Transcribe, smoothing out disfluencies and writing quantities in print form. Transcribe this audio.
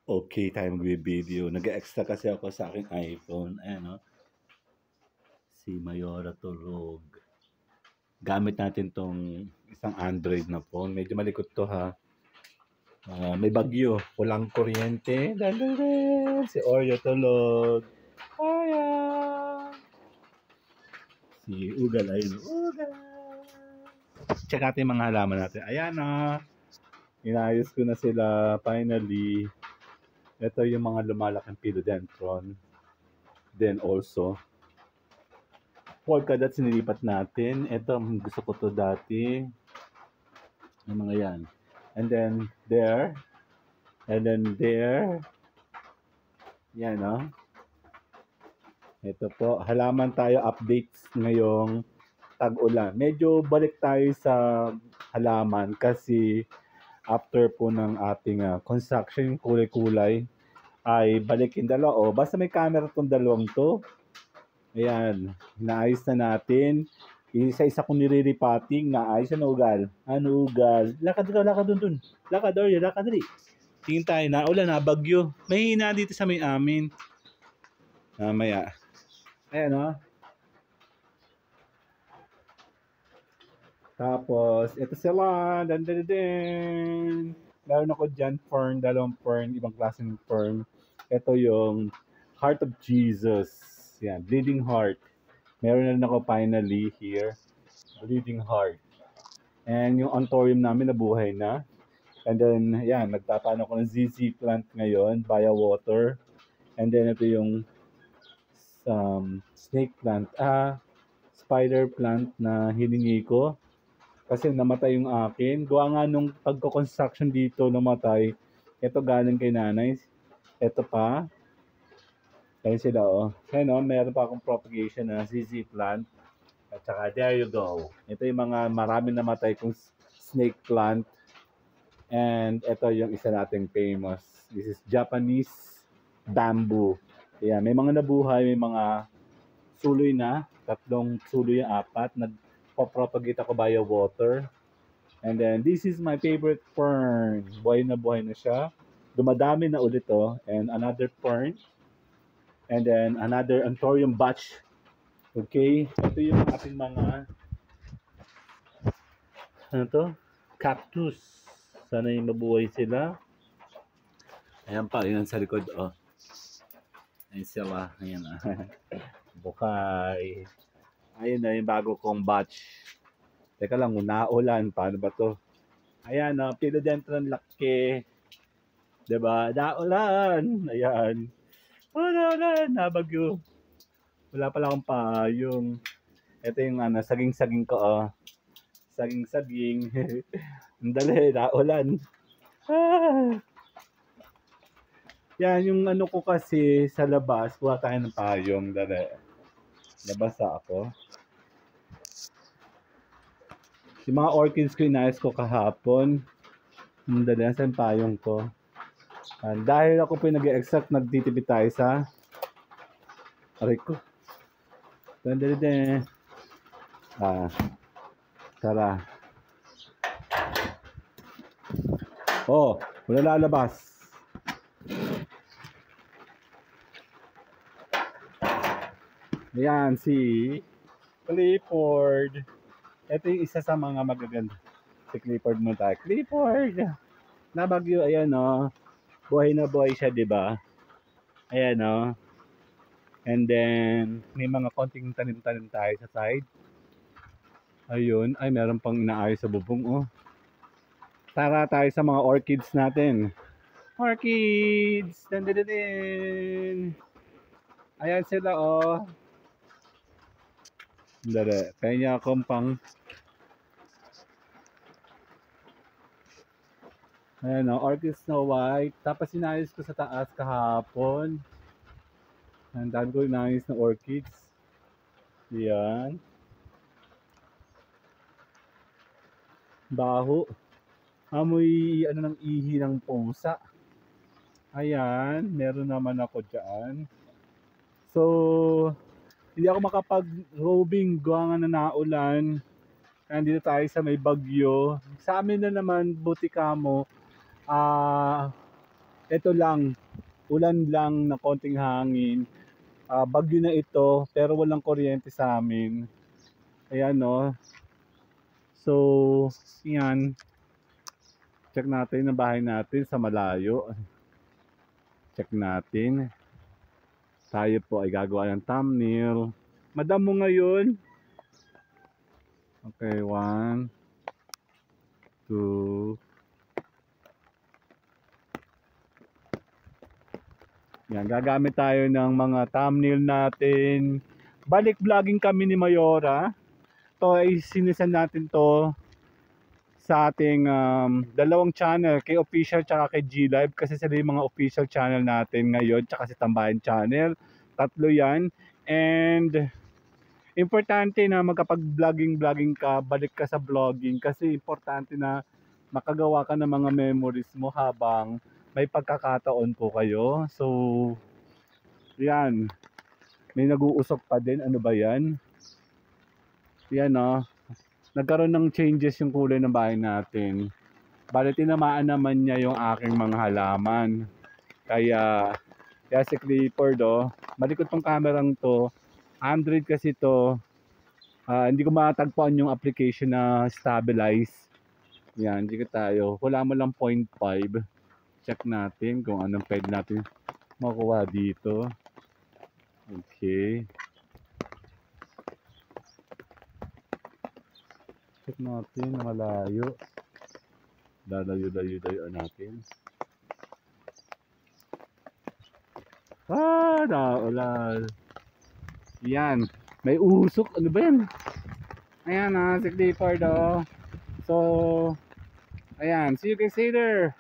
Okay tayo magbi-video. Nag-e-extra kasi ako sa aking iPhone. Ayan, no? Si Mayora Turog. Gamit natin tong isang Android na phone. Medyo malikot to, ha. May bagyo. Walang kuryente. Dandandand! Si Oreo Tulog. Ayan. Si Ugal. Ayun. Ugal. Check natin yung mga halaman natin. Ayan, na. Inayos ko na sila. Finally. Ito yung mga lumalaking philodendron. Then also, polka dots sinilipat natin. Ito, gusto ko to dati. Yung mga yan. And then, there. And then, there. Yan, no? Ito po. Halaman tayo updates ngayong tag-ulan. Medyo balik tayo sa halaman kasi after po ng ating construction, kulay-kulay, ay balik yung dalawa. O, basta may camera tong dalawang to. Ayan, naayos na natin. Isa-isa kong nire-repotting, naayos na ugal. Ano ugal? Lakad ka, lakad dun. Lakad, Oreo, lakad dali. Tingin tayo na, ulan na, bagyo. Mahina dito sa may amin. Mamaya. Ayan, no? Tapos, ito sila. Dandadadin. Meron ako dyan fern, dalawang fern, ibang klaseng fern. Ito yung Heart of Jesus. Yan, Bleeding Heart. Meron na rin ako finally here. Bleeding Heart. And yung anthurium namin nabuhay na. And then, yan, nagtatano ko ng ZZ plant ngayon via water. And then, ito yung snake plant. Spider plant na hiningi ko. Kasi namatay yung akin. Gawa nga nung pagko-construction dito, namatay. Ito galing kay nanay. Ito pa. Ayun sila, oh. Ayun, oh, meron pa akong propagation na ZZ plant. At saka, there you go. Ito yung mga maraming namatay kong snake plant. And ito yung isa nating famous. This is Japanese bamboo. Ayan, may mga nabuhay, may mga suloy na. 3 suloy, 4. Nagpo-propagate ako via water. And then, this is my favorite fern. Buhay na siya. Dumadami na ulit, oh. And another fern. And then, another anthurium batch. Okay? Ito yung ating mga ano to? Cactus. Sana yung mabuhay sila. Ayan pa, yun sa likod, oh. Ayan sila. Ayan, bukay. Ayun na yung bago kong batch. Teka lang, naulan. Paano ba to? Ayan, oh, philodendron laki. Diba? Naulan. Ayan. Naulan. Nabagyo. Wala pala akong payong. Ito yung saging-saging ko, oh. Saging-saging. Ang dali, naulan. Yan, yung ano ko kasi sa labas, kuha tayo ng payong. Dali. Nabasa ako. Yung mga orchids ko, inayos ko kahapon. Ang dali, saan payong ko? Dahil ako po nag-extract, nagtitipid tayo sa aray ko. Dali. Tara. Oh, wala lalabas. Ayan, si Clifford. Ito yung isa sa mga magaganda. Si Clifford mo tayo. Clifford! Nabagyo, ayan, no? Buhay na buhay siya, di ba? Ayan, no? And then, may mga konting tanim-tanim tayo sa side. Ayun. Ay, meron pang inaayos sa bubong, oh. Tara tayo sa mga orchids natin. Orchids! Dandadadin! Ayan sila, oh. Dali. Kaya niya akong pang... Ayan, oh. Orchids Snow White. Tapos inayos ko sa taas kahapon. Ang dami ko inayos na orchids. Ayan. Baho. Amoy ano ng ihi ng pusa. Ayan, meron naman ako dyan. So, hindi ako makapag-roving gawa nga na naulan. Nandito tayo sa may bagyo. Sa amin na naman, buti kamo, Ito lang, ulan lang na konting hangin. Bagyo na ito, pero walang kuryente sa amin. Ayan no. So, yan. Check natin ang bahay natin sa malayo. Check natin. Tayo po ay gagawa ng thumbnail. Madam mo ngayon. Okay, 1, 2. Yan, gagamit tayo ng mga thumbnail natin. Balik vlogging kami ni Mayora. To ay sinisan natin to sa ating dalawang channel, kay official tsaka kay G-Live, kasi sila yung mga official channel natin ngayon, tsaka si Tambayan channel. Tatlo yan. And importante na magkapag-vlogging ka, balik ka sa vlogging, kasi importante na makagawa ka ng mga memories mo habang may pagkakataon po kayo. So, yan. May nag-uusok pa din. Ano ba yan? Yan o. Nagkaroon ng changes yung kulay ng bahay natin. Bali, tinamaan naman niya yung aking mga halaman. Kaya si Clifford malikot tong kamerang to. Android kasi to. Hindi ko matagpuan yung application na stabilize. Yan, hindi ko tayo. Wala mo lang 0.5. Check natin kung anong pwede natin makuha dito. Okay. Check natin na malayo. Lalayo natin. Naulan. Yan. May usok. Ano ba yan? Ayan si Clifford So, ayan. See you guys later.